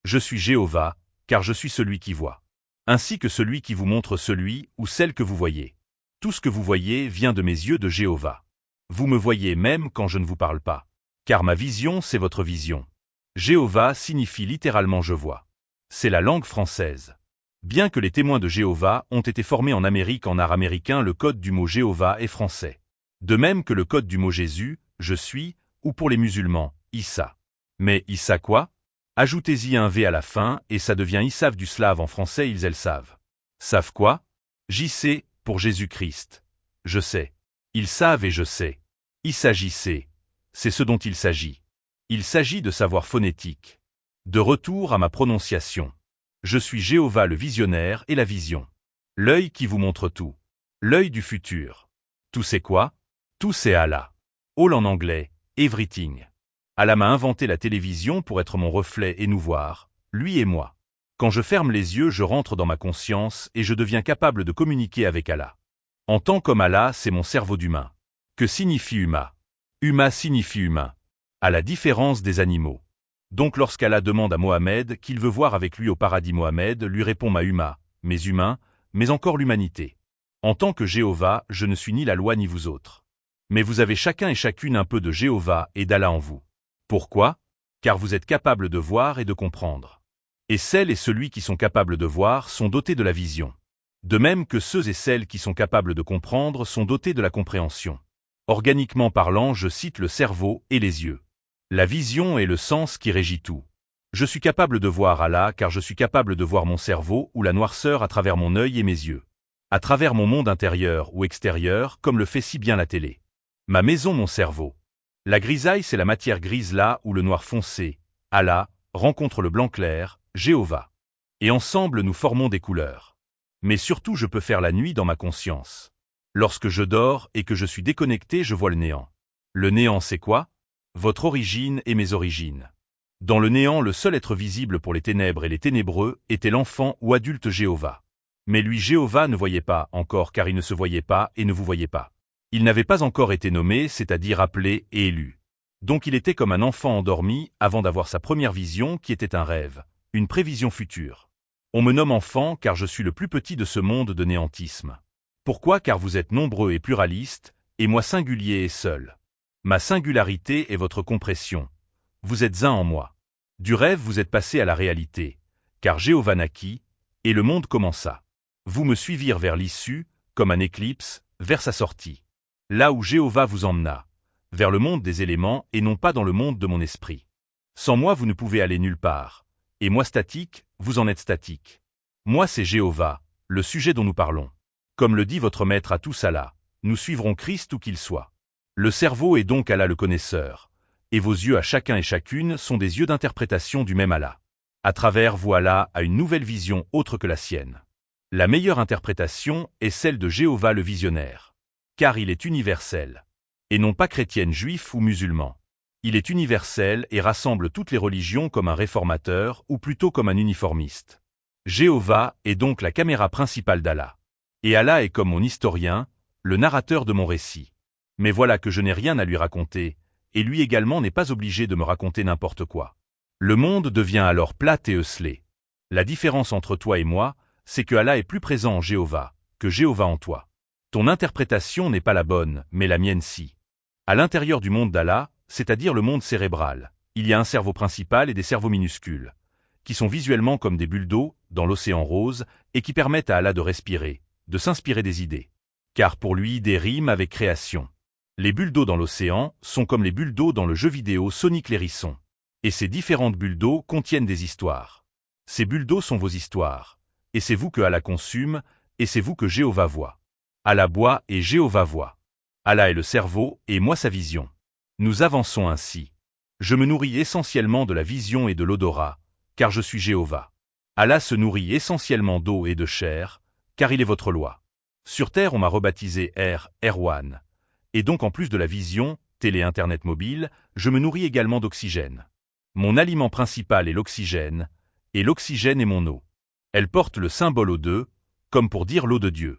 Je suis Jéhovah, car je suis celui qui voit. Ainsi que celui qui vous montre celui ou celle que vous voyez. Tout ce que vous voyez vient de mes yeux de Jéhovah. Vous me voyez même quand je ne vous parle pas. Car ma vision, c'est votre vision. Jéhovah signifie littéralement je vois. C'est la langue française. Bien que les témoins de Jéhovah ont été formés en Amérique en art américain, le code du mot Jéhovah est français. De même que le code du mot Jésus, je suis, ou pour les musulmans, Issa. Mais Issa quoi? Ajoutez-y un V à la fin et ça devient Issav du slave en français elles savent. Savent quoi? JC, pour Jésus-Christ. Je sais. Ils savent et je sais. Il s'agissait. C'est ce dont il s'agit. Il s'agit de savoir phonétique. De retour à ma prononciation. Je suis Jéhovah le visionnaire et la vision. L'œil qui vous montre tout. L'œil du futur. Tout c'est quoi? Tout c'est Allah. All en anglais, everything. Allah m'a inventé la télévision pour être mon reflet et nous voir, lui et moi. Quand je ferme les yeux, je rentre dans ma conscience et je deviens capable de communiquer avec Allah. En tant comme Allah, c'est mon cerveau d'humain. Que signifie Huma? Huma signifie humain. À la différence des animaux. Donc lorsqu'Allah demande à Mohamed qu'il veut voir avec lui au paradis, Mohamed lui répond ma Huma, mes humains, mais encore l'humanité. En tant que Jéhovah, je ne suis ni la loi ni vous autres. Mais vous avez chacun et chacune un peu de Jéhovah et d'Allah en vous. Pourquoi? Car vous êtes capables de voir et de comprendre. Et celles et celui qui sont capables de voir sont dotés de la vision. De même que ceux et celles qui sont capables de comprendre sont dotés de la compréhension. Organiquement parlant, je cite le cerveau et les yeux. La vision est le sens qui régit tout. Je suis capable de voir Allah car je suis capable de voir mon cerveau ou la noirceur à travers mon œil et mes yeux. À travers mon monde intérieur ou extérieur, comme le fait si bien la télé. Ma maison, mon cerveau. La grisaille, c'est la matière grise là où le noir foncé, Allah, rencontre le blanc clair, Jéhovah. Et ensemble nous formons des couleurs. Mais surtout je peux faire la nuit dans ma conscience. Lorsque je dors et que je suis déconnecté, je vois le néant. Le néant c'est quoi? Votre origine et mes origines. Dans le néant, le seul être visible pour les ténèbres et les ténébreux était l'enfant ou adulte Jéhovah. Mais lui Jéhovah ne voyait pas encore car il ne se voyait pas et ne vous voyait pas. Il n'avait pas encore été nommé, c'est-à-dire appelé et élu. Donc il était comme un enfant endormi avant d'avoir sa première vision qui était un rêve, une prévision future. On me nomme enfant car je suis le plus petit de ce monde de néantisme. Pourquoi? Car vous êtes nombreux et pluralistes, et moi singulier et seul. Ma singularité est votre compression. Vous êtes un en moi. Du rêve vous êtes passé à la réalité, car Jéhovah naquit, et le monde commença. Vous me suivirent vers l'issue, comme un éclipse, vers sa sortie. Là où Jéhovah vous emmena, vers le monde des éléments et non pas dans le monde de mon esprit. Sans moi vous ne pouvez aller nulle part, et moi statique, vous en êtes statique. Moi c'est Jéhovah, le sujet dont nous parlons. Comme le dit votre maître à tous Allah, nous suivrons Christ où qu'il soit. Le cerveau est donc Allah le connaisseur, et vos yeux à chacun et chacune sont des yeux d'interprétation du même Allah. À travers vous Allah a une nouvelle vision autre que la sienne. La meilleure interprétation est celle de Jéhovah le visionnaire. Car il est universel. Et non pas chrétienne, juif ou musulman. Il est universel et rassemble toutes les religions comme un réformateur ou plutôt comme un uniformiste. Jéhovah est donc la caméra principale d'Allah. Et Allah est comme mon historien, le narrateur de mon récit. Mais voilà que je n'ai rien à lui raconter, et lui également n'est pas obligé de me raconter n'importe quoi. Le monde devient alors plat et œcelé. La différence entre toi et moi, c'est que Allah est plus présent en Jéhovah, que Jéhovah en toi. Ton interprétation n'est pas la bonne, mais la mienne si. À l'intérieur du monde d'Allah, c'est-à-dire le monde cérébral, il y a un cerveau principal et des cerveaux minuscules, qui sont visuellement comme des bulles d'eau, dans l'océan rose, et qui permettent à Allah de respirer, de s'inspirer des idées. Car pour lui, idée rime avec création. Les bulles d'eau dans l'océan sont comme les bulles d'eau dans le jeu vidéo Sonic l'Hérisson. Et ces différentes bulles d'eau contiennent des histoires. Ces bulles d'eau sont vos histoires. Et c'est vous que Allah consume, et c'est vous que Jéhovah voit. Allah boit et Jéhovah voit. Allah est le cerveau et moi sa vision. Nous avançons ainsi. Je me nourris essentiellement de la vision et de l'odorat, car je suis Jéhovah. Allah se nourrit essentiellement d'eau et de chair, car il est votre loi. Sur Terre on m'a rebaptisé Erwan. Et donc en plus de la vision, télé internet mobile, je me nourris également d'oxygène. Mon aliment principal est l'oxygène, et l'oxygène est mon eau. Elle porte le symbole O2, comme pour dire l'eau de Dieu.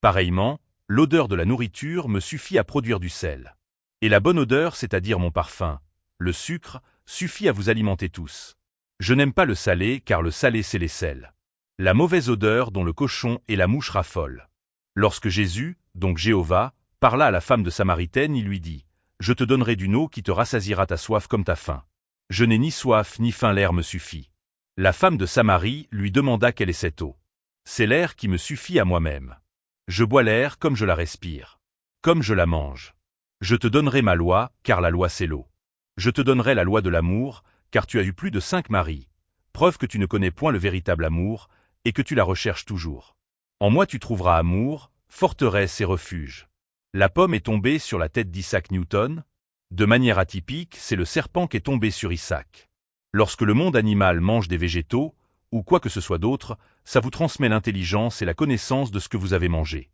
Pareillement, l'odeur de la nourriture me suffit à produire du sel. Et la bonne odeur, c'est-à-dire mon parfum, le sucre, suffit à vous alimenter tous. Je n'aime pas le salé, car le salé c'est les sels. La mauvaise odeur dont le cochon et la mouche raffolent. Lorsque Jésus, donc Jéhovah, parla à la femme de Samaritaine, il lui dit, « Je te donnerai d'une eau qui te rassasiera ta soif comme ta faim. Je n'ai ni soif ni faim, l'air me suffit. » La femme de Samarie lui demanda quelle est cette eau. « C'est l'air qui me suffit à moi-même. Je bois l'air comme je la respire. Comme je la mange. Je te donnerai ma loi, car la loi c'est l'eau. Je te donnerai la loi de l'amour, car tu as eu plus de 5 maris. Preuve que tu ne connais point le véritable amour, et que tu la recherches toujours. En moi tu trouveras amour, forteresse et refuge. » La pomme est tombée sur la tête d'Isaac Newton. De manière atypique, c'est le serpent qui est tombé sur Isaac. Lorsque le monde animal mange des végétaux, ou quoi que ce soit d'autre, ça vous transmet l'intelligence et la connaissance de ce que vous avez mangé.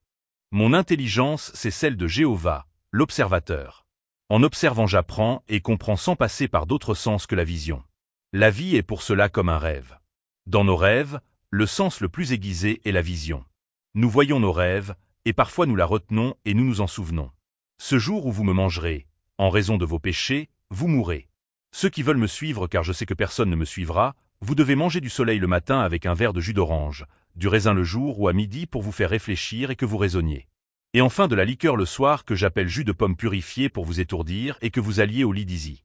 Mon intelligence, c'est celle de Jéhovah, l'observateur. En observant, j'apprends et comprends sans passer par d'autres sens que la vision. La vie est pour cela comme un rêve. Dans nos rêves, le sens le plus aiguisé est la vision. Nous voyons nos rêves, et parfois nous la retenons et nous nous en souvenons. Ce jour où vous me mangerez, en raison de vos péchés, vous mourrez. Ceux qui veulent me suivre, car je sais que personne ne me suivra, vous devez manger du soleil le matin avec un verre de jus d'orange, du raisin le jour ou à midi pour vous faire réfléchir et que vous raisonniez. Et enfin de la liqueur le soir que j'appelle jus de pomme purifié pour vous étourdir et que vous alliez au lit d'Izzy.